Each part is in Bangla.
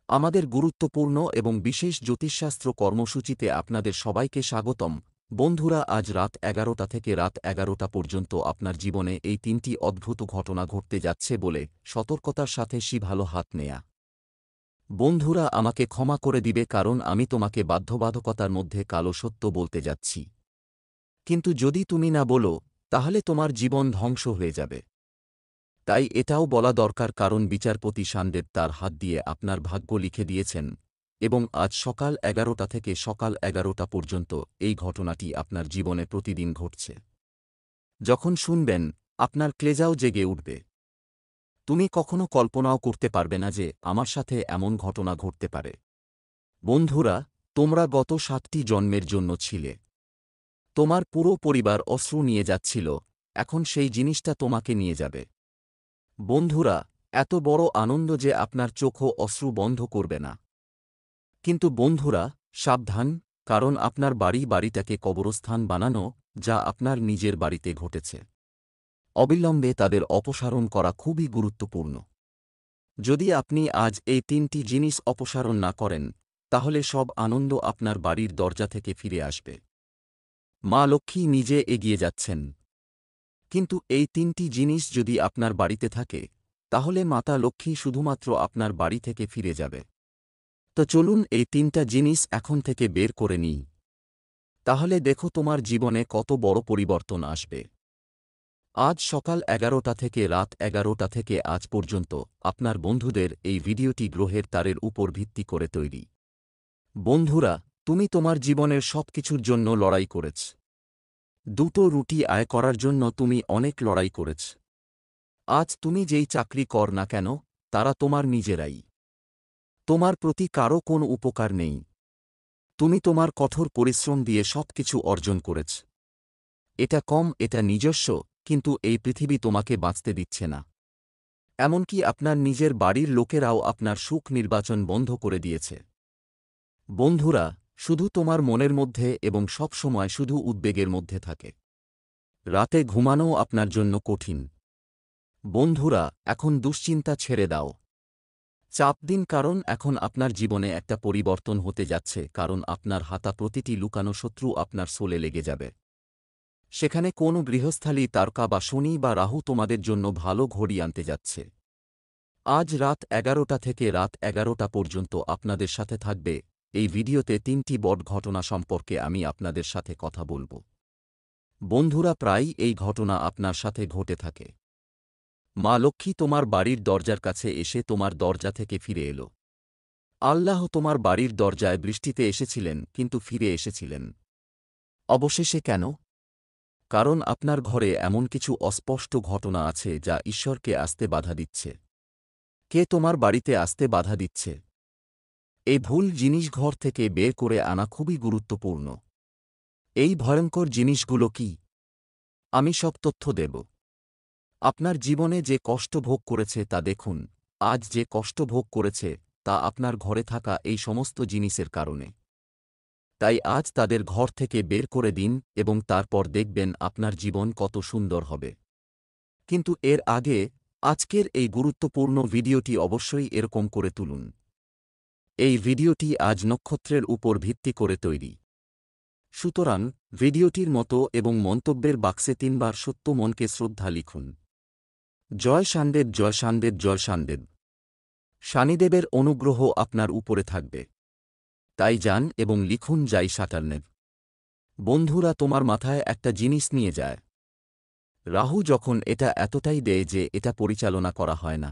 আমাদের গুরুত্বপূর্ণ এবং বিশেষ জ্যোতিষশাস্ত্র কর্মসূচিতে আপনাদের সবাইকে স্বাগতম। বন্ধুরা, আজ রাত 11টা থেকে রাত 11টা পর্যন্ত আপনার জীবনে এই 3টি অদ্ভুত ঘটনা ঘটতে যাচ্ছে বলে সতর্কতার সাথে ভালো হাত নেয়া। বন্ধুরা, আমাকে ক্ষমা করে দিবে কারণ আমি তোমাকে বাধ্যবাধকতার মধ্যে কালো সত্য বলতে যাচ্ছি। কিন্তু যদি তুমি না বলো, তাহলে তোমার জীবন ধ্বংস হয়ে যাবে। তাই এটাও বলা দরকার কারণ বিচারপতি শানদেব তার হাত দিয়ে আপনার ভাগ্য লিখে দিয়েছেন এবং আজ সকাল 11টা থেকে সকাল 11টা পর্যন্ত এই ঘটনাটি আপনার জীবনে প্রতিদিন ঘটছে। যখন শুনবেন, আপনার ক্লেজাও জেগে উঠবে। তুমি কখনো কল্পনাও করতে পারবে না যে আমার সাথে এমন ঘটনা ঘটতে পারে। বন্ধুরা, তোমরা গত 7টি জন্মের জন্য ছিলে। তোমার পুরো পরিবার অশ্রু নিয়ে যাচ্ছিল, এখন সেই জিনিসটা তোমাকে নিয়ে যাবে। বন্ধুরা, এত বড় আনন্দ যে আপনার চোখও অশ্রু বন্ধ করবে না। কিন্তু বন্ধুরা, সাবধান, কারণ আপনার বাড়িটাকে কবরস্থান বানানো, যা আপনার নিজের বাড়িতে ঘটেছে। অবিলম্বে তাদের অপসারণ করা খুবই গুরুত্বপূর্ণ। যদি আপনি আজ এই 3টি জিনিস অপসারণ না করেন, তাহলে সব আনন্দ আপনার বাড়ির দরজা থেকে ফিরে আসবে। মা লক্ষ্মী নিজে এগিয়ে যাচ্ছেন। কিন্তু এই 3টি জিনিস যদি আপনার বাড়িতে থাকে, তাহলে মাতা লক্ষ্মী শুধুমাত্র আপনার বাড়ি থেকে ফিরে যাবে। তো চলুন এই 3টা জিনিস এখন থেকে বের করে নিই। তাহলে দেখো তোমার জীবনে কত বড় পরিবর্তন আসবে। আজ সকাল 11টা থেকে রাত 11টা থেকে আজ পর্যন্ত আপনার বন্ধুদের এই ভিডিওটি গ্রহের তারের উপর ভিত্তি করে তৈরি। বন্ধুরা, তুমি তোমার জীবনের সবকিছুর জন্য লড়াই করেছ। দুটো রুটি আয় করার জন্য তুমি অনেক লড়াই করেছ। আজ তুমি যেই চাকরি কর না কেন, তারা তোমার নিজেরাই। তোমার প্রতি কারও কোনো উপকার নেই। তুমি তোমার কঠোর পরিশ্রম দিয়ে সবকিছু অর্জন করেছ। এটা কম, এটা নিজস্ব, কিন্তু এই পৃথিবী তোমাকে বাঁচতে দিচ্ছে না। এমনকি আপনার নিজের বাড়ির লোকেরাও আপনার সুখ নির্বাচন বন্ধ করে দিয়েছে। বন্ধুরা, শুধু তোমার মনের মধ্যে এবং সব সময় শুধু উদ্বেগের মধ্যে থাকে। রাতে ঘুমানোও আপনার জন্য কঠিন। বন্ধুরা, এখন দুশ্চিন্তা ছেড়ে দাও। চাপ দিন কারণ এখন আপনার জীবনে একটা পরিবর্তন হতে যাচ্ছে কারণ আপনার হাতা প্রতিটি লুকানো শত্রু আপনার সোলে লেগে যাবে। সেখানে কোনো গৃহস্থালী তারকা বা শনি বা রাহু তোমাদের জন্য ভালো ঘড়ি আনতে যাচ্ছে। আজ রাত 11টা থেকে রাত 11টা পর্যন্ত আপনাদের সাথে থাকবে। এই ভিডিওতে 3টি বড় ঘটনা সম্পর্কে আমি আপনাদের সাথে কথা বলবো। বন্ধুরা, প্রায়ই এই ঘটনা আপনার সাথে ঘটে থাকে। মা লক্ষ্মী তোমার বাড়ির দরজার কাছে এসে তোমার দরজা থেকে ফিরে এলো। আল্লাহ তোমার বাড়ির দরজায় বৃষ্টিতে এসেছিলেন কিন্তু ফিরে এসেছিলেন। অবশেষে কেন? কারণ আপনার ঘরে এমন কিছু অস্পষ্ট ঘটনা আছে যা ঈশ্বরকে আসতে বাধা দিচ্ছে। কে তোমার বাড়িতে আসতে বাধা দিচ্ছে? এই ভুল জিনিস ঘর থেকে বের করে আনা খুবই গুরুত্বপূর্ণ। এই ভয়ঙ্কর জিনিসগুলো কি? আমি সব তথ্য দেব। আপনার জীবনে যে কষ্ট ভোগ করেছে তা দেখুন। আজ যে কষ্ট ভোগ করেছে তা আপনার ঘরে থাকা এই সমস্ত জিনিসের কারণে। তাই আজ তাদের ঘর থেকে বের করে দিন এবং তারপর দেখবেন আপনার জীবন কত সুন্দর হবে। কিন্তু এর আগে আজকের এই গুরুত্বপূর্ণ ভিডিওটি অবশ্যই এরকম করে তুলুন। এই ভিডিওটি আজ নক্ষত্রের উপর ভিত্তি করে তৈরি। সুতরাং ভিডিওটির মতো এবং মন্তব্যের বাক্সে 3বার সত্য মনকে শ্রদ্ধা লিখুন। জয় শানদেব, জয় শানদেব, জয় শানদেব। শনিদেবের অনুগ্রহ আপনার উপরে থাকবে। তাই যান এবং লিখুন জয় সাটার্নেব। বন্ধুরা, তোমার মাথায় একটা জিনিস নিয়ে যায়। রাহু যখন এটা এতটাই দেয় যে এটা পরিচালনা করা হয় না।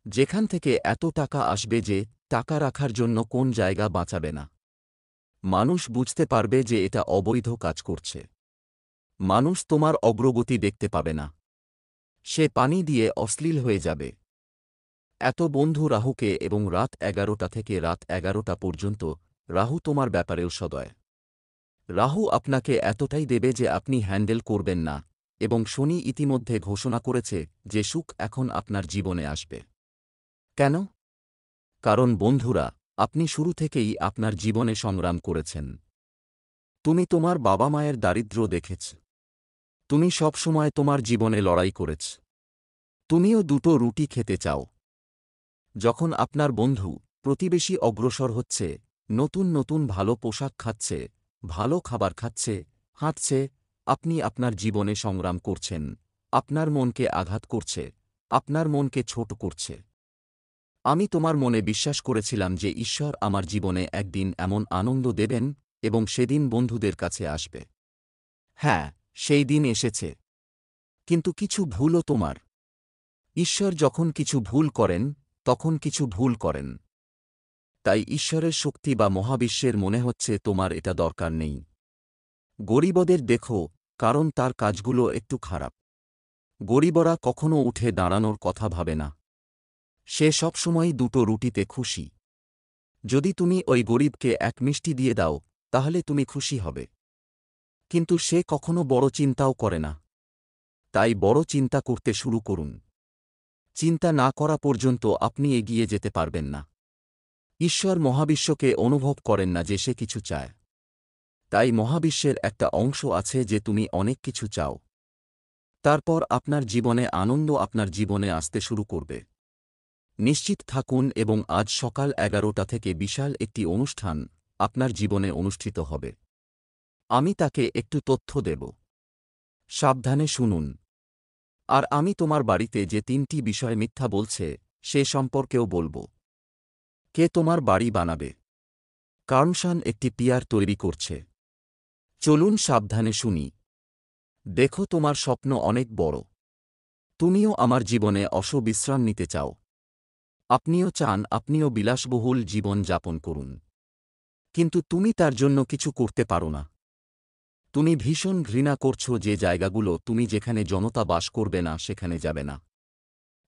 যেখান থেকে এত টাকা আসবে যে টাকা রাখার জন্য কোন জায়গা বাঁচাবে না। মানুষ বুঝতে পারবে যে এটা অবৈধ কাজ করছে। মানুষ তোমার অগ্রগতি দেখতে পাবে না। সে পানি দিয়ে অশ্লীল হয়ে যাবে। এত বন্ধু রাহুকে এবং রাত 11টা থেকে রাত 11টা পর্যন্ত রাহু তোমার ব্যাপারেও সদয়। রাহু আপনাকে এতটাই দেবে যে আপনি হ্যান্ডেল করবেন না এবং শনি ইতিমধ্যে ঘোষণা করেছে যে সুখ এখন আপনার জীবনে আসবে। কেন? কারণ বন্ধুরা, আপনি শুরু থেকেই আপনার জীবনে সংগ্রাম করেছেন। তুমি তোমার বাবা মায়ের দারিদ্র্য দেখেছ। তুমি সবসময় তোমার জীবনে লড়াই করেছ। তুমিও দুটো রুটি খেতে চাও। যখন আপনার বন্ধু প্রতিবেশী অগ্রসর হচ্ছে, নতুন নতুন ভালো পোশাক খাচ্ছে, ভালো খাবার খাচ্ছে, হাঁটছে, আপনি আপনার জীবনে সংগ্রাম করছেন, আপনার মনকে আঘাত করছে, আপনার মনকে ছোট করছে। আমি তোমার মনে বিশ্বাস করেছিলাম যে ঈশ্বর আমার জীবনে একদিন এমন আনন্দ দেবেন এবং সেদিন বন্ধুদের কাছে আসবে। হ্যাঁ, সেই দিন এসেছে। কিন্তু কিছু ভুলও তোমার। ঈশ্বর যখন কিছু ভুল করেন, তখন কিছু ভুল করেন। তাই ঈশ্বরের শক্তি বা মহাবিশ্বের মনে হচ্ছে তোমার এটা দরকার নেই। গরিবদের দেখো, কারণ তার কাজগুলো একটু খারাপ। গরিবরা কখনো উঠে দাঁড়ানোর কথা ভাবে না। সে সবসময়ই দুটো রুটিতে খুশি। যদি তুমি ওই গরিবকে এক মিষ্টি দিয়ে দাও, তাহলে তুমি খুশি হবে। কিন্তু সে কখনো বড় চিন্তাও করে না। তাই বড় চিন্তা করতে শুরু করুন। চিন্তা না করা পর্যন্ত আপনি এগিয়ে যেতে পারবেন না। ঈশ্বর মহাবিশ্বকে অনুভব করেন না যে সে কিছু চায়। তাই মহাবিশ্বের একটা অংশ আছে যে তুমি অনেক কিছু চাও। তারপর আপনার জীবনে আনন্দ আপনার জীবনে আসতে শুরু করবে। নিশ্চিত থাকুন এবং আজ সকাল 11টা থেকে বিশাল একটি অনুষ্ঠান আপনার জীবনে অনুষ্ঠিত হবে। আমি তাকে একটু তথ্য দেব। সাবধানে শুনুন। আর আমি তোমার বাড়িতে যে 3টি বিষয় মিথ্যা বলছে সে সম্পর্কেও বলব। কে তোমার বাড়ি বানাবে? কার্নশান একটি পিয়ার তৈরি করছে। চলুন সাবধানে শুনি। দেখো, তোমার স্বপ্ন অনেক বড়। তুমিও আমার জীবনে বিশ্রাম নিতে চাও। আপনিও চান আপনিও বিলাসবহুল জীবন যাপন করুন। কিন্তু তুমি তার জন্য কিছু করতে পারো না। তুমি ভীষণ ঘৃণা করছো যে জায়গাগুলো তুমি যেখানে জনতা বাস করবে না সেখানে যাবে না।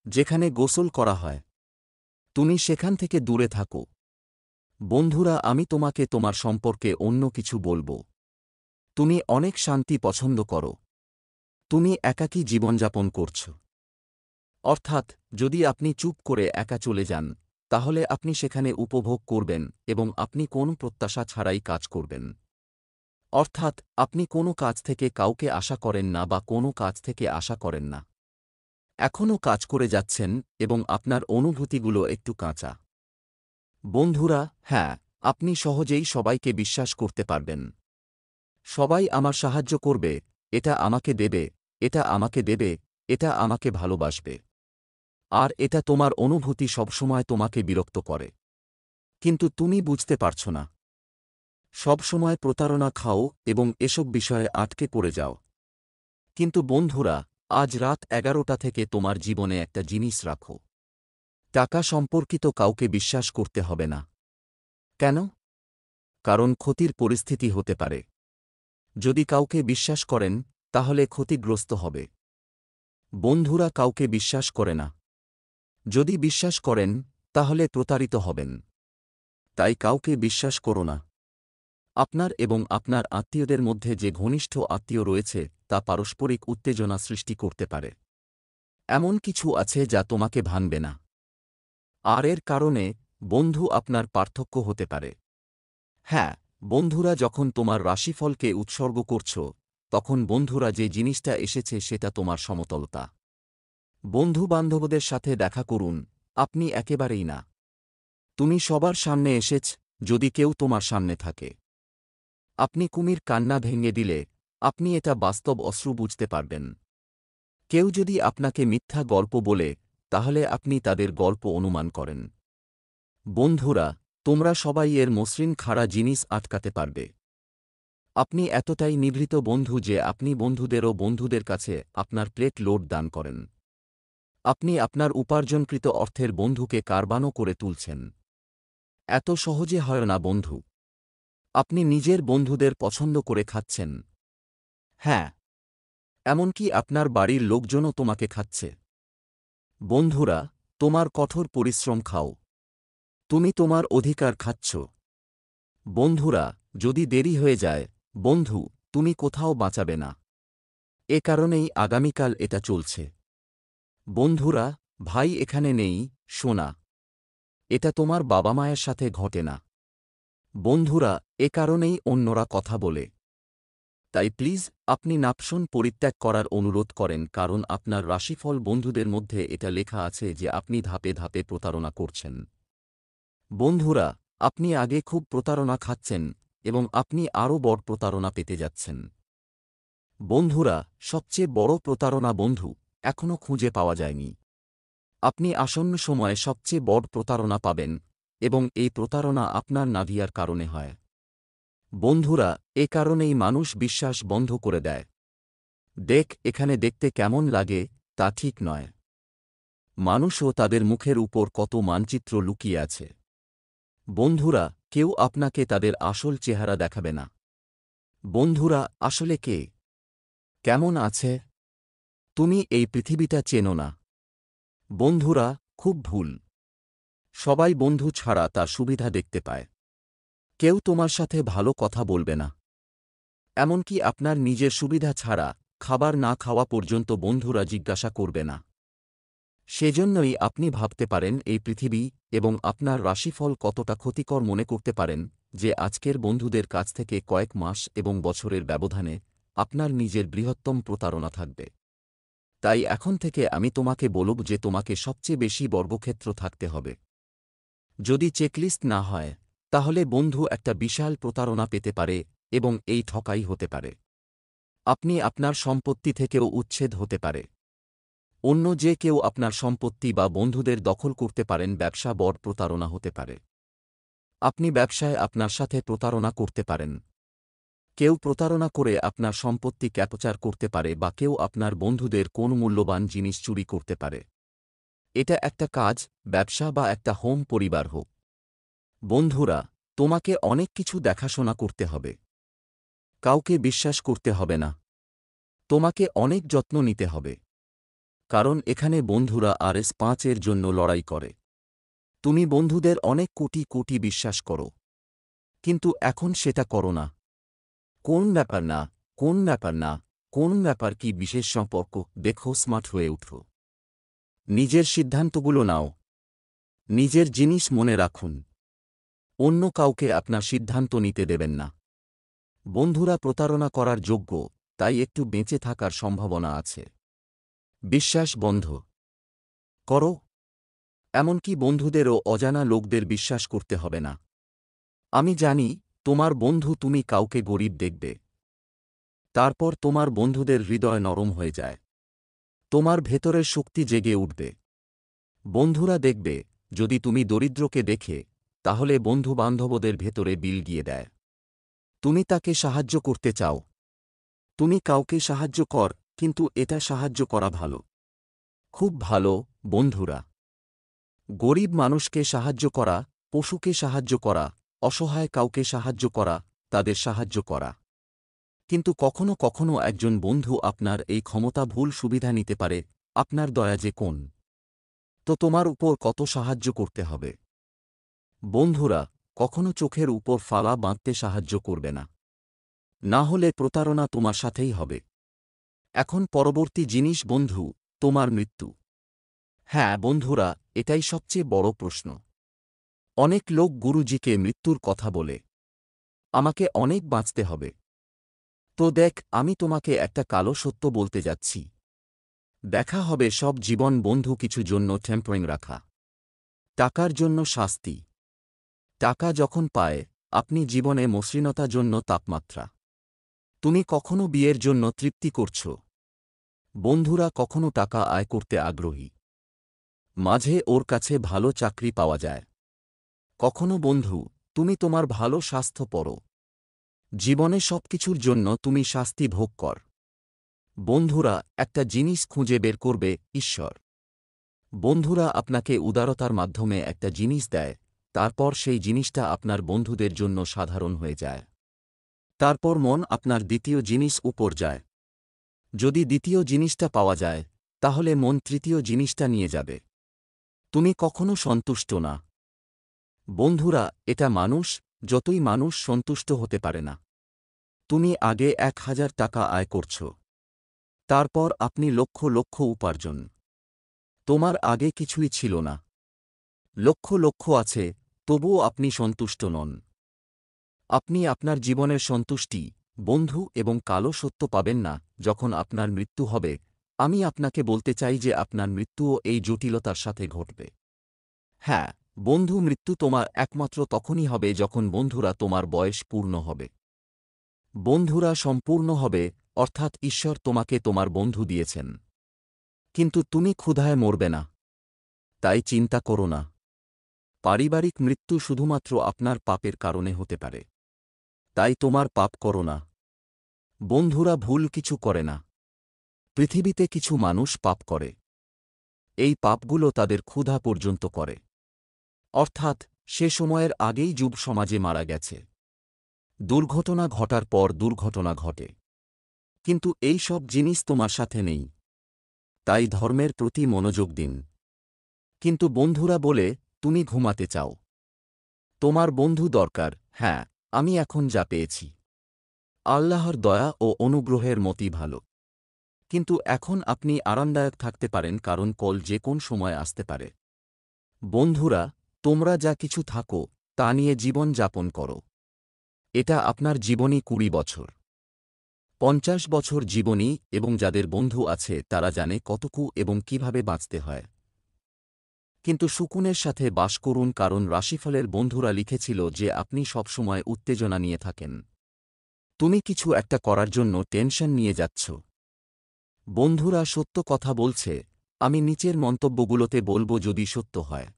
যেখানে গোসল করা হয়, তুমি সেখান থেকে দূরে থাকো। বন্ধুরা, আমি তোমাকে তোমার সম্পর্কে অন্য কিছু বলবো। তুমি অনেক শান্তি পছন্দ করো। তুমি একাকী জীবনযাপন করছ। অর্থাৎ, যদি আপনি চুপ করে একা চলে যান, তাহলে আপনি সেখানে উপভোগ করবেন এবং আপনি কোন প্রত্যাশা ছাড়াই কাজ করবেন। অর্থাৎ, আপনি কোনো কাজ থেকে কাউকে আশা করেন না বা কোনো কাজ থেকে আশা করেন না। এখনও কাজ করে যাচ্ছেন এবং আপনার অনুভূতিগুলো একটু কাঁচা। বন্ধুরা, হ্যাঁ, আপনি সহজেই সবাইকে বিশ্বাস করতে পারবেন। সবাই আমার সাহায্য করবে, এটা আমাকে দেবে, এটা আমাকে দেবে, এটা আমাকে ভালোবাসবে। আর এটা তোমার অনুভূতি সবসময় তোমাকে বিরক্ত করে। কিন্তু তুমি বুঝতে পারছ না। সবসময় প্রতারণা খাও এবং এসব বিষয়ে আটকে পড়ে যাও। কিন্তু বন্ধুরা, আজ রাত 11টা থেকে তোমার জীবনে একটা জিনিস রাখো। টাকা সম্পর্কিত কাউকে বিশ্বাস করতে হবে না। কেন? কারণ ক্ষতির পরিস্থিতি হতে পারে। যদি কাউকে বিশ্বাস করেন, তাহলে ক্ষতিগ্রস্ত হবে। বন্ধুরা কাউকে বিশ্বাস করে না। যদি বিশ্বাস করেন, তাহলে প্রতারিত হবেন। তাই কাউকে বিশ্বাস করো না। আপনার এবং আপনার আত্মীয়দের মধ্যে যে ঘনিষ্ঠ আত্মীয় রয়েছে তা পারস্পরিক উত্তেজনা সৃষ্টি করতে পারে। এমন কিছু আছে যা তোমাকে ভাঙবে না। আর এর কারণে বন্ধু আপনার পার্থক্য হতে পারে। হ্যাঁ, বন্ধুরা যখন তোমার রাশিফলকে উৎসর্গ করছ, তখন বন্ধুরা যে জিনিসটা এসেছে সেটা তোমার সমতলতা। বন্ধু-বান্ধবদের সাথে দেখা করুন, আপনি একেবারেই না। তুমি সবার সামনে এসেছ, যদি কেউ তোমার সামনে থাকে। আপনি কুমির কান্না ভেঙে দিলে, আপনি এটা বাস্তব অশ্রু বুঝতে পারবেন। কেউ যদি আপনাকে মিথ্যা গল্প বলে, তাহলে আপনি তাদের গল্প অনুমান করেন। বন্ধুরা, তোমরা সবাই এর মসৃণ খাড়া জিনিস আটকাতে পারবে। আপনি এতটাই নিভৃত বন্ধু যে আপনি বন্ধুদেরও বন্ধুদের কাছে আপনার প্লেট লোড দান করেন। আপনি আপনার উপার্জনকৃত অর্থের বন্ধুকে কারবানো করে তুলছেন। এত সহজে হয় না বন্ধু। আপনি নিজের বন্ধুদের পছন্দ করে খাচ্ছেন। হ্যাঁ, এমনকি আপনার বাড়ির লোকজনও তোমাকে খাচ্ছে। বন্ধুরা, তোমার কঠোর পরিশ্রম খাও। তুমি তোমার অধিকার খাচ্ছ। বন্ধুরা, যদি দেরি হয়ে যায়, বন্ধু, তুমি কোথাও বাঁচাবে না। এ কারণেই আগামীকাল এটা চলছে। বন্ধুরা, ভাই এখানে নেই, সোনা। এটা তোমার বাবা মায়ের সাথে ঘটে না। বন্ধুরা, এ কারণেই অন্যরা কথা বলে। তাই প্লিজ, আপনি নাপশন পরিত্যাগ করার অনুরোধ করেন কারণ আপনার রাশিফল বন্ধুদের মধ্যে এটা লেখা আছে যে আপনি ধাপে ধাপে প্রতারণা করছেন। বন্ধুরা, আপনি আগে খুব প্রতারণা খাচ্ছেন এবং আপনি আরও বড় প্রতারণা পেতে যাচ্ছেন। বন্ধুরা, সবচেয়ে বড় প্রতারণা বন্ধু এখনও খুঁজে পাওয়া যায়নি। আপনি আসন্ন সময়ে সবচেয়ে বড় প্রতারণা পাবেন এবং এই প্রতারণা আপনার নাভিয়ার কারণে হয়। বন্ধুরা, এ কারণেই মানুষ বিশ্বাস বন্ধ করে দেয়। দেখ, এখানে দেখতে কেমন লাগে তা ঠিক নয়। মানুষও তাদের মুখের উপর কত মানচিত্র লুকিয়ে আছে। বন্ধুরা, কেউ আপনাকে তাদের আসল চেহারা দেখাবে না। বন্ধুরা, আসলে কে কেমন আছে তুমি এই পৃথিবীটা চেনো না। বন্ধুরা, খুব ভুল। সবাই বন্ধু ছাড়া তার সুবিধা দেখতে পায়। কেউ তোমার সাথে ভালো কথা বলবে না। এমনকি আপনার নিজের সুবিধা ছাড়া খাবার না খাওয়া পর্যন্ত বন্ধুরা জিজ্ঞাসা করবে না। সেজন্যই আপনি ভাবতে পারেন এই পৃথিবী এবং আপনার রাশিফল কতটা ক্ষতিকর মনে করতে পারেন যে আজকের বন্ধুদের কাছ থেকে কয়েক মাস এবং বছরের ব্যবধানে আপনার নিজের বৃহত্তম প্রতারণা থাকবে। তাই এখন থেকে আমি তোমাকে বলব যে তোমাকে সবচেয়ে বেশি বর্গক্ষেত্র থাকতে হবে। যদি চেকলিস্ট না হয়, তাহলে বন্ধু একটা বিশাল প্রতারণা পেতে পারে এবং এই ঠকাই হতে পারে। আপনি আপনার সম্পত্তি থেকেও উচ্ছেদ হতে পারে। অন্য যে কেউ আপনার সম্পত্তি বা বন্ধুদের দখল করতে পারেন। ব্যবসা বড় প্রতারণা হতে পারে। আপনি ব্যবসায় আপনার সাথে প্রতারণা করতে পারেন। কেউ প্রতারণা করে আপনার সম্পত্তি ক্যাপচার করতে পারে বা কেউ আপনার বন্ধুদের কোন মূল্যবান জিনিস চুরি করতে পারে। এটা একটা কাজ, ব্যবসা বা একটা হোম পরিবার হোক। বন্ধুরা, তোমাকে অনেক কিছু দেখাশোনা করতে হবে। কাউকে বিশ্বাস করতে হবে না। তোমাকে অনেক যত্ন নিতে হবে। কারণ এখানে বন্ধুরা RS5 এর জন্য লড়াই করে। তুমি বন্ধুদের অনেক কোটি কোটি বিশ্বাস করো, কিন্তু এখন সেটা করো না। কোন ব্যাপার না, কোন ব্যাপার না, কোন ব্যাপার কি বিশেষ সম্পর্ক দেখো, স্মার্ট হয়ে উঠো। নিজের সিদ্ধান্তগুলো নাও। নিজের জিনিস মনে রাখুন। অন্য কাউকে আপনার সিদ্ধান্ত নিতে দেবেন না। বন্ধুরা প্রতারণা করার যোগ্য, তাই একটু বেঁচে থাকার সম্ভাবনা আছে। বিশ্বাস বন্ধ করো। এমনকি বন্ধুদেরও অজানা লোকদের বিশ্বাস করতে হবে না। আমি জানি তোমার বন্ধু তুমি কাউকে গরিব দেখবে, তারপর তোমার বন্ধুদের হৃদয় নরম হয়ে যায়। তোমার ভেতরের শক্তি জেগে উঠবে। বন্ধুরা দেখবে, যদি তুমি দরিদ্রকে দেখে, তাহলে বন্ধুবান্ধবদের ভেতরে বিল গিয়ে দেয়। তুমি তাকে সাহায্য করতে চাও। তুমি কাউকে সাহায্য কর, কিন্তু এটা সাহায্য করা ভালো, খুব ভালো। বন্ধুরা, গরিব মানুষকে সাহায্য করা, পশুকে সাহায্য করা, অসহায় কাউকে সাহায্য করা, তাদের সাহায্য করা। কিন্তু কখনো কখনো একজন বন্ধু আপনার এই ক্ষমতা ভুল সুবিধা নিতে পারে। আপনার দয়া যে কোন, তো তোমার উপর কত সাহায্য করতে হবে। বন্ধুরা, কখনো চোখের উপর ফালা বাঁধতে সাহায্য করবে না। না হলে প্রতারণা তোমার সাথেই হবে। এখন পরবর্তী জিনিস বন্ধু, তোমার মৃত্যু। হ্যাঁ বন্ধুরা, এটাই সবচেয়ে বড় প্রশ্ন। অনেক লোক গুরুজিকে মৃত্যুর কথা বলে, আমাকে অনেক বাঁচতে হবে। তো দেখ, আমি তোমাকে একটা কালো সত্য বলতে যাচ্ছি। দেখা হবে সব জীবন বন্ধু কিছু জন্য টেম্পারিং রাখা। টাকার জন্য শাস্তি। টাকা যখন পায়, আপনি জীবনে মসৃণতা জন্য তাপমাত্রা। তুমি কখনো বিয়ের জন্য তৃপ্তি করছ। বন্ধুরা কখনো টাকা আয় করতে আগ্রহী। মাঝে ওর কাছে ভালো চাকরি পাওয়া যায়। কখনো বন্ধু, তুমি তোমার ভালো স্বাস্থ্য পড়ো। জীবনে সবকিছুর জন্য তুমি শাস্তি ভোগ কর। বন্ধুরা, একটা জিনিস খুঁজে বের করবে, ঈশ্বর। বন্ধুরা আপনাকে উদারতার মাধ্যমে একটা জিনিস দেয়, তারপর সেই জিনিসটা আপনার বন্ধুদের জন্য সাধারণ হয়ে যায়। তারপর মন আপনার দ্বিতীয় জিনিস উপর যায়। যদি দ্বিতীয় জিনিসটা পাওয়া যায়, তাহলে মন তৃতীয় জিনিসটা নিয়ে যাবে। তুমি কখনো সন্তুষ্ট না। বন্ধুরা, এটা মানুষ, যতই মানুষ সন্তুষ্ট হতে পারে না। তুমি আগে 1000 টাকা আয় করছ। তারপর আপনি লক্ষ লক্ষ উপার্জন। তোমার আগে কিছুই ছিল না। লক্ষ লক্ষ আছে, তবুও আপনি সন্তুষ্ট নন। আপনি আপনার জীবনের সন্তুষ্টি, বন্ধু এবং কালো সত্য পাবেন না যখন আপনার মৃত্যু হবে। আমি আপনাকে বলতে চাই যে আপনার মৃত্যুও এই জটিলতার সাথে ঘটবে। হ্যাঁ, বন্ধু মৃত্যু তোমার একমাত্র তখনই হবে যখন বন্ধুরা তোমার বয়স পূর্ণ হবে। বন্ধুরা সম্পূর্ণ হবে, অর্থাৎ ঈশ্বর তোমাকে তোমার বন্ধু দিয়েছেন। কিন্তু তুমি ক্ষুধায় মরবে না, তাই চিন্তা করো না। পারিবারিক মৃত্যু শুধুমাত্র আপনার পাপের কারণে হতে পারে, তাই তোমার পাপ করো না। বন্ধুরা ভুল কিছু করে না। পৃথিবীতে কিছু মানুষ পাপ করে, এই পাপগুলো তাদের ক্ষুধা পর্যন্ত করে, অর্থাৎ সে সময়ের আগেই যুব সমাজে মারা গেছে। দুর্ঘটনা ঘটার পর দুর্ঘটনা ঘটে, কিন্তু এই সব জিনিস তোমার সাথে নেই, তাই ধর্মের প্রতি মনোযোগ দিন। কিন্তু বন্ধুরা বলে তুমি ঘুমাতে চাও। তোমার বন্ধু দরকার, হ্যাঁ, আমি এখন যা পেয়েছি আল্লাহর দয়া ও অনুগ্রহের মতই ভালো। কিন্তু এখন আপনি আরামদায়ক থাকতে পারেন, কারণ কল যে কোন সময় আসতে পারে। বন্ধুরা, তোমরা যা কিছু থাকো তা নিয়ে জীবন যাপন করো। এটা আপনার জীবনী 20 বছর, 50 বছর জীবনী, এবং যাদের বন্ধু আছে তারা জানে কতকু এবং কিভাবে বাঁচতে হয়। কিন্তু সুকুনের সাথে বাস করুন, কারণ রাশিফলের বন্ধুরা লিখেছিল যে আপনি সবসময় উত্তেজনা নিয়ে থাকেন। তুমি কিছু একটা করার জন্য টেনশন নিয়ে যাচ্ছ। বন্ধুরা সত্য কথা বলছে, আমি নিচের মন্তব্যগুলোতে বলবো যদি সত্য হয়।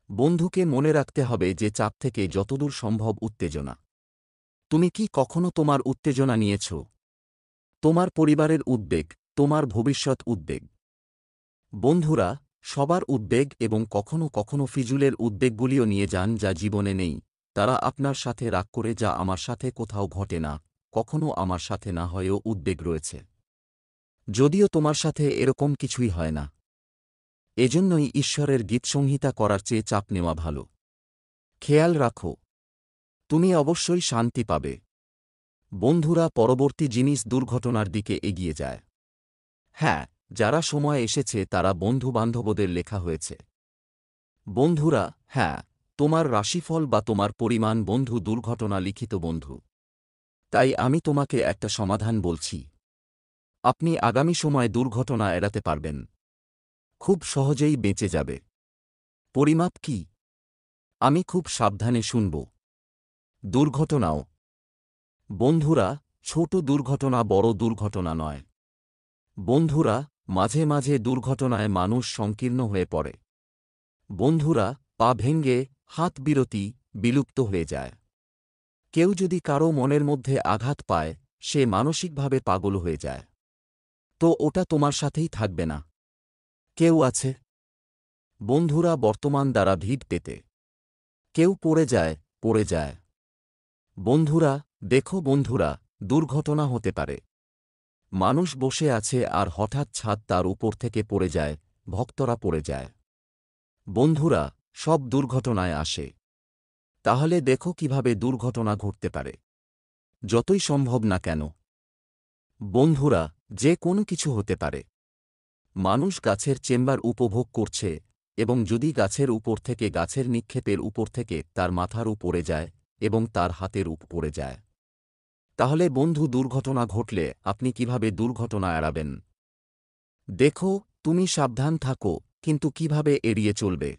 বন্ধুকে মনে রাখতে হবে যে চাপ থেকে যতদূর সম্ভব উত্তেজনা। তুমি কি কখনো তোমার উত্তেজনা নিয়েছ? তোমার পরিবারের উদ্বেগ, তোমার ভবিষ্যৎ উদ্বেগ। বন্ধুরা, সবার উদ্বেগ এবং কখনো কখনো ফিজুলের উদ্বেগগুলিও নিয়ে যান যা জীবনে নেই। তারা আপনার সাথে রাগ করে যা আমার সাথে কোথাও ঘটে না, কখনো আমার সাথে না হয়েও উদ্বেগ রয়েছে, যদিও তোমার সাথে এরকম কিছুই হয় না। এজন্যই ঈশ্বরের গীতসংহিতা করার চেয়ে চাপ নেওয়া ভালো। খেয়াল রাখো, তুমি অবশ্যই শান্তি পাবে। বন্ধুরা, পরবর্তী জিনিস দুর্ঘটনার দিকে এগিয়ে যায়। হ্যাঁ, যারা সময় এসেছে তারা বন্ধু-বান্ধবদের লেখা হয়েছে। বন্ধুরা, হ্যাঁ, তোমার রাশিফল বা তোমার পরিমাণ বন্ধু দুর্ঘটনা লিখিত বন্ধু। তাই আমি তোমাকে একটা সমাধান বলছি। আপনি আগামী সময় দুর্ঘটনা এড়াতে পারবেন, খুব সহজেই বেঁচে যাবে। পরিমাপ কি? আমি খুব সাবধানে শুনব। দুর্ঘটনাও। বন্ধুরা, ছোট দুর্ঘটনা বড় দুর্ঘটনা নয়। বন্ধুরা, মাঝে মাঝে দুর্ঘটনায় মানুষ সংকীর্ণ হয়ে পড়ে। বন্ধুরা, পা ভেঙ্গে, হাত বিলুপ্ত হয়ে যায়। কেউ যদি কারো মনের মধ্যে আঘাত পায়, সে মানসিকভাবে পাগল হয়ে যায়। তো ওটা তোমার সাথেই থাকবে না। কেউ আছে। বন্ধুরা বর্তমান দ্বারা ভিড় পেতে। কেউ পড়ে যায়। বন্ধুরা, দেখো বন্ধুরা, দুর্ঘটনা হতে পারে। মানুষ বসে আছে আর হঠাৎ ছাদ তার উপর থেকে পড়ে যায়, ভক্তরা পড়ে যায়। বন্ধুরা, সব দুর্ঘটনায় আসে। তাহলে দেখো কিভাবে দুর্ঘটনা ঘটতে পারে, যতই সম্ভব না কেন। বন্ধুরা, যে কোনো কিছু হতে পারে। মানুষ গাছের চেম্বার উপভোগ করছে, এবং যদি গাছের উপর থেকে গাছের নিক্ষেপের উপর থেকে তার মাথার উপরে যায় এবং তার হাতের পড়ে যায়, তাহলে বন্ধু দুর্ঘটনা ঘটলে আপনি কিভাবে দুর্ঘটনা এড়াবেন? দেখো, তুমি সাবধান থাকো, কিন্তু কিভাবে এড়িয়ে চলবে?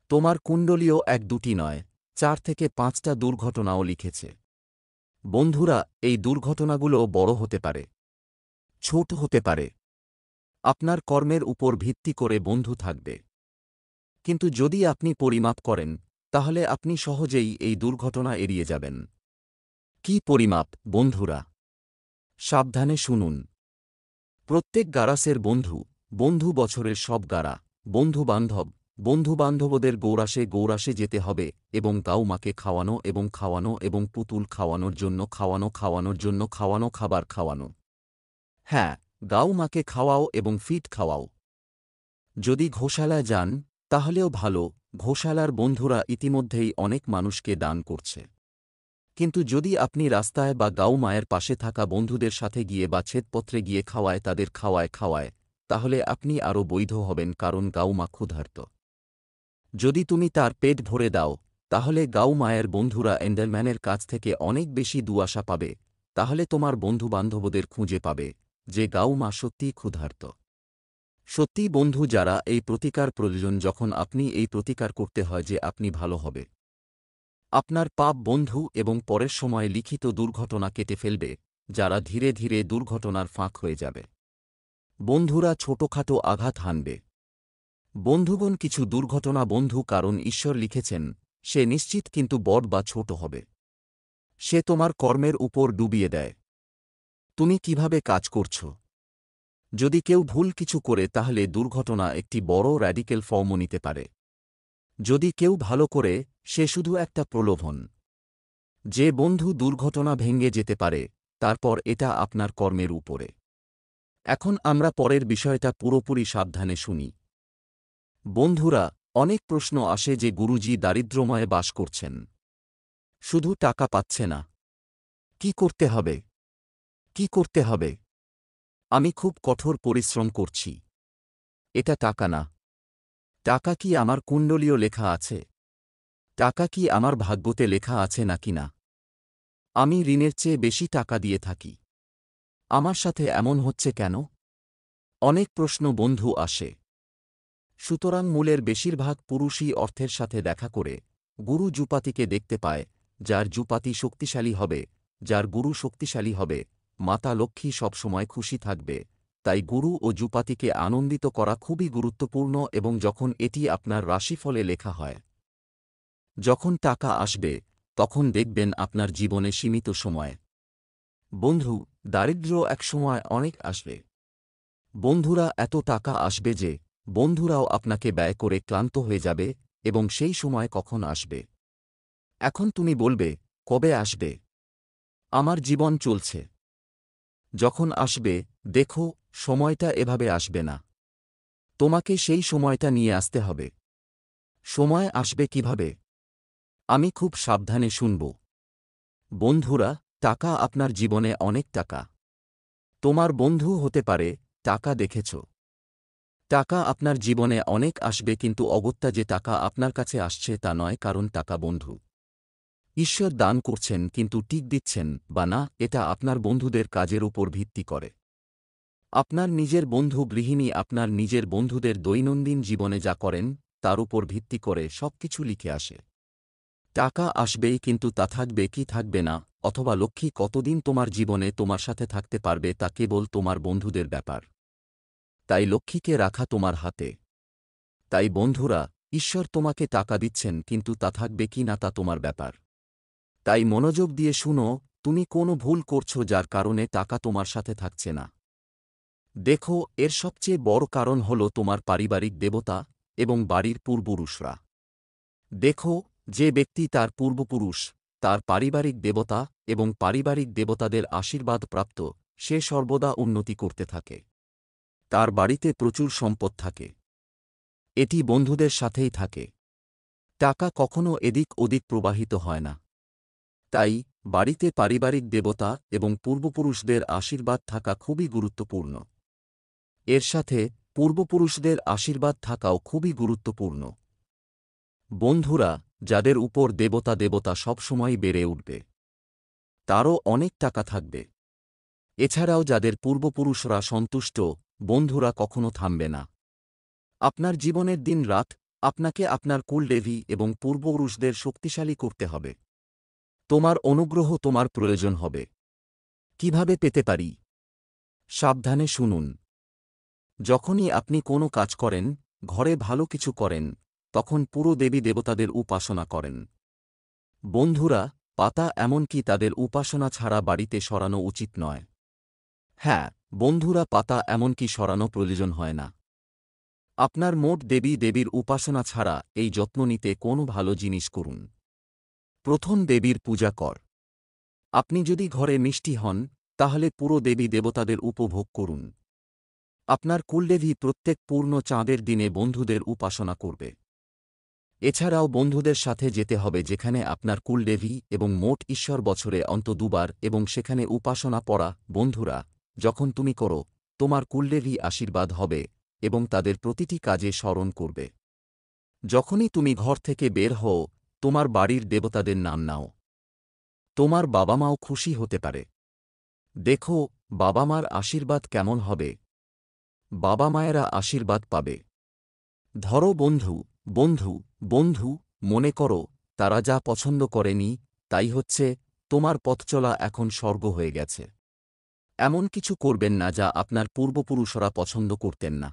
তোমার কুণ্ডলীয় 1-2টি নয়, 4 থেকে 5টা দুর্ঘটনাও লিখেছে। বন্ধুরা, এই দুর্ঘটনাগুলো বড় হতে পারে, ছোট হতে পারে। আপনার কর্মের উপর ভিত্তি করে বন্ধু থাকবে। কিন্তু যদি আপনি পরিমাপ করেন, তাহলে আপনি সহজেই এই দুর্ঘটনা এড়িয়ে যাবেন। কি পরিমাপ, বন্ধুরা? সাবধানে শুনুন। প্রত্যেক গারাসের বন্ধু বছরের সব গারা, বন্ধু-বান্ধবদের গৌরাসে যেতে হবে এবং গাউ মাকে খাওয়ানো এবং পুতুল খাওয়ানোর জন্য খাবার খাওয়ানো। হ্যাঁ, গাউ মাকে খাওয়াও এবং ফিট খাওয়াও। যদি ঘোষালায় যান, তাহলেও ভালো, ঘোষালার বন্ধুরা ইতিমধ্যেই অনেক মানুষকে দান করছে। কিন্তু যদি আপনি রাস্তায় বা গাউ মায়ের পাশে থাকা বন্ধুদের সাথে গিয়ে বা ছেদপত্রে গিয়ে তাদের খাওয়ায়, তাহলে আপনি আরও বৈধ হবেন, কারণ গাউ মা ক্ষুধার্ত। যদি তুমি তার পেট ভরে দাও, তাহলে গাউ মায়ের বন্ধুরা এন্ডেলম্যানের কাছ থেকে অনেক বেশি দুআশা পাবে। তাহলে তোমার বন্ধু-বান্ধবদের খুঁজে পাবে যে গাউ মা সত্যিই ক্ষুধার্ত। সত্যি বন্ধু, যারা এই প্রতিকার প্রয়োজন, যখন আপনি এই প্রতিকার করতে হয় যে আপনি ভালো হবে, আপনার পাপ বন্ধু এবং পরের সময় লিখিত দুর্ঘটনা কেটে ফেলবে, যারা ধীরে ধীরে দুর্ঘটনার ফাঁক হয়ে যাবে। বন্ধুরা ছোটখাটো আঘাত হানবে। বন্ধুগণ কিছু দুর্ঘটনা বন্ধু, কারণ ঈশ্বর লিখেছেন সে নিশ্চিত, কিন্তু বড় বা ছোট হবে। সে তোমার কর্মের উপর ডুবিয়ে দেয়। তুমি কিভাবে কাজ করছ? যদি কেউ ভুল কিছু করে, তাহলে দুর্ঘটনা একটি বড় র্যাডিক্যাল ফর্মও নিতে পারে। যদি কেউ ভালো করে, সে শুধু একটা প্রলোভন। যে বন্ধু দুর্ঘটনা ভেঙে যেতে পারে, তারপর এটা আপনার কর্মের উপরে। এখন আমরা পরের বিষয়টা পুরোপুরি সাবধানে শুনি। বন্ধুরা, অনেক প্রশ্ন আসে যে গুরুজি দারিদ্র্যময়ে বাস করছেন, শুধু টাকা পাচ্ছে না। কি করতে হবে? কি করতে হবে? আমি খুব কঠোর পরিশ্রম করছি। এটা টাকা না। টাকা কি আমার কুণ্ডলীয় লেখা আছে? টাকা কি আমার ভাগ্যতে লেখা আছে নাকি না? আমি ঋণের চেয়ে বেশি টাকা দিয়ে থাকি। আমার সাথে এমন হচ্ছে কেন? অনেক প্রশ্ন বন্ধু আসে। সুতরাং মূলের বেশিরভাগ পুরুষই অর্থের সাথে দেখা করে গুরু জুপাতিকে দেখতে পায়। যার জুপাতি শক্তিশালী হবে, যার গুরু শক্তিশালী হবে, মাতা লক্ষ্মী সবসময় খুশি থাকবে। তাই গুরু ও জুপাতিকে আনন্দিত করা খুবই গুরুত্বপূর্ণ। এবং যখন এটি আপনার রাশিফলে লেখা হয়, যখন টাকা আসবে, তখন দেখবেন আপনার জীবনে সীমিত সময়। বন্ধু, দারিদ্র্য একসময় অনেক আসবে। বন্ধুরা, এত টাকা আসবে যে বন্ধুরাও আপনাকে ব্যয় করে ক্লান্ত হয়ে যাবে। এবং সেই সময় কখন আসবে? এখন তুমি বলবে, কবে আসবে? আমার জীবন চলছে। যখন আসবে, দেখো, সময়টা এভাবে আসবে না। তোমাকে সেই সময়টা নিয়ে আসতে হবে। সময় আসবে কিভাবে? আমি খুব সাবধানে শুনব। বন্ধুরা, টাকা আপনার জীবনে অনেক টাকা। তোমার বন্ধু হতে পারে, টাকা দেখেছ। টাকা আপনার জীবনে অনেক আসবে, কিন্তু অগত্যা যে টাকা আপনার কাছে আসছে তা নয়, কারণ টাকা বন্ধু। ঈশ্বর দান করছেন, কিন্তু টিক দিচ্ছেন বা না, এটা আপনার বন্ধুদের কাজের উপর ভিত্তি করে। আপনার নিজের বন্ধু গৃহিণী আপনার নিজের বন্ধুদের দৈনন্দিন জীবনে যা করেন তার উপর ভিত্তি করে সবকিছু লিখে আসে। টাকা আসবেই, কিন্তু তা থাকবে কি থাকবে না, অথবা লক্ষ্মী কতদিন তোমার জীবনে তোমার সাথে থাকতে পারবে, তা কেবল তোমার বন্ধুদের ব্যাপার। তাই লক্ষ্মীকে রাখা তোমার হাতে। তাই বন্ধুরা, ঈশ্বর তোমাকে টাকা দিচ্ছেন, কিন্তু তা থাকবে কি না তা তোমার ব্যাপার। তাই মনোযোগ দিয়ে শুনো, তুমি কোনো ভুল করছো যার কারণে টাকা তোমার সাথে থাকছে না। দেখো, এর সবচেয়ে বড় কারণ হল তোমার পারিবারিক দেবতা এবং বাড়ির পূর্বপুরুষরা। দেখো, যে ব্যক্তি তার পূর্বপুরুষ, তার পারিবারিক দেবতা এবং পারিবারিক দেবতাদের আশীর্বাদ প্রাপ্ত, সে সর্বদা উন্নতি করতে থাকে। তার বাড়িতে প্রচুর সম্পদ থাকে। এটি বন্ধুদের সাথেই থাকে। টাকা কখনো এদিক ওদিক প্রবাহিত হয় না। তাই বাড়িতে পারিবারিক দেবতা এবং পূর্বপুরুষদের আশীর্বাদ থাকা খুবই গুরুত্বপূর্ণ। এর সাথে পূর্বপুরুষদের আশীর্বাদ থাকাও খুবই গুরুত্বপূর্ণ। বন্ধুরা, যাদের উপর দেবতা সবসময় বেড়ে উঠবে, তারও অনেক টাকা থাকবে। এছাড়াও যাদের পূর্বপুরুষরা সন্তুষ্ট, বন্ধুরা কখনো থামবে না। আপনার জীবনের দিন রাত আপনাকে আপনার কুলদেবী এবং পূর্বপুরুষদের শক্তিশালী করতে হবে। তোমার অনুগ্রহ তোমার প্রয়োজন হবে। কিভাবে পেতে পারি? সাবধানে শুনুন। যখনই আপনি কোনো কাজ করেন, ঘরে ভালো কিছু করেন, তখন পুরো দেবী দেবতাদের উপাসনা করেন। বন্ধুরা, পাতা এমনকি তাদের উপাসনা ছাড়া বাড়িতে সরানো উচিত নয়। হ্যাঁ, বন্ধুরা, পাতা এমনকি সরানো প্রয়োজন হয় না। আপনার মোট দেবীর উপাসনা ছাড়া এই যত্ন নিতে কোনো ভালো জিনিস করুন। প্রথম দেবীর পূজা কর। আপনি যদি ঘরে মিষ্টি হন, তাহলে পুরো দেবী দেবতাদের উপভোগ করুন। আপনার কুলদেবী প্রত্যেক পূর্ণ চাঁদের দিনে বন্ধুদের উপাসনা করবে। এছাড়াও বন্ধুদের সাথে যেতে হবে যেখানে আপনার কুলদেবী এবং মোট ঈশ্বর বছরে অন্ত দুবার, এবং সেখানে উপাসনা পড়া। বন্ধুরা, যখন তুমি করো, তোমার কুলদেবী আশীর্বাদ হবে এবং তাদের প্রতিটি কাজে স্মরণ করবে। যখনই তুমি ঘর থেকে বের হও, তোমার বাড়ির দেবতাদের নাম নাও। তোমার বাবা মাও খুশি হতে পারে। দেখো, বাবা মার আশীর্বাদ কেমন হবে। বাবা মায়েরা আশীর্বাদ পাবে। ধরো বন্ধু, বন্ধু, বন্ধু, মনে করো তারা যা পছন্দ করেনি তাই হচ্ছে, তোমার পথচলা এখন স্বর্গ হয়ে গেছে। এমন কিছু করবেন না যা আপনার পূর্বপুরুষরা পছন্দ করতেন না।